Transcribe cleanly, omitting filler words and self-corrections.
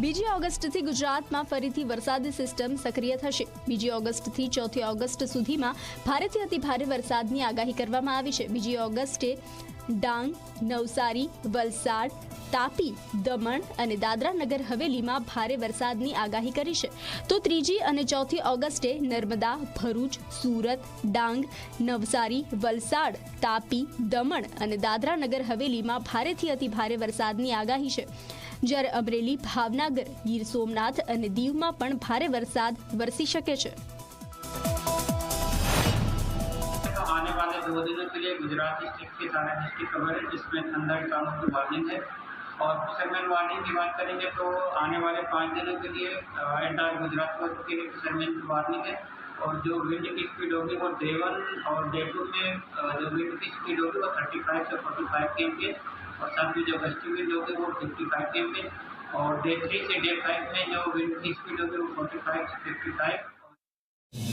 બીજી ઓગસ્ટથી ગુજરાતમાં ફરીથી વરસાદી સિસ્ટમ સક્રિય થશે। બીજી ઓગસ્ટથી 4 ઓગસ્ટ સુધીમાં ભારેથી અતિભારે વરસાદની આગાહી કરવામાં આવી છે। બીજી ઓગસ્ટે ડાંગ, નવસારી, વલસાડ, તાપી, દમણ અને દાદરા નગર હવેલીમાં ભારે વરસાદની આગાહી કરી છે। તો 3જી અને 4થી ઓગસ્ટે નર્મદા, ભરૂચ, સુરત, ડાંગ, નવસારી, વલસાડ, તાપી, દમણ અને દાદરા નગર હવેલીમાં ભારેથી અતિભારે વરસાદની આગાહી છે। જ્યારે અમરેલી, ભાવનગર, ગીર સોમનાથ અને દીવમાં પણ ભારે વરસાદ વરસી શકે છે। आने वाले 2 दिनों के लिए गुजरात डिस्ट्रिक्ट के सारे डिस्ट्रिक्ट कवर है, जिसमें थंडरस्टॉर्म की वार्निंग है। और फिशरमैन वार्निंग की बात करेंगे तो आने वाले 5 दिनों के लिए एंटायर गुजरात के लिए फिशरमैन की वार्निंग है। और जो विंड की स्पीड होगी वो डे 1 और डे 2 में जो विंड की स्पीड होगी वो 35 से 45 km और साथ में जो गस्टी विंड होगी वो 55 km और डे 3 से डे 5 में जो विंड की स्पीड होगी वो 45 से 55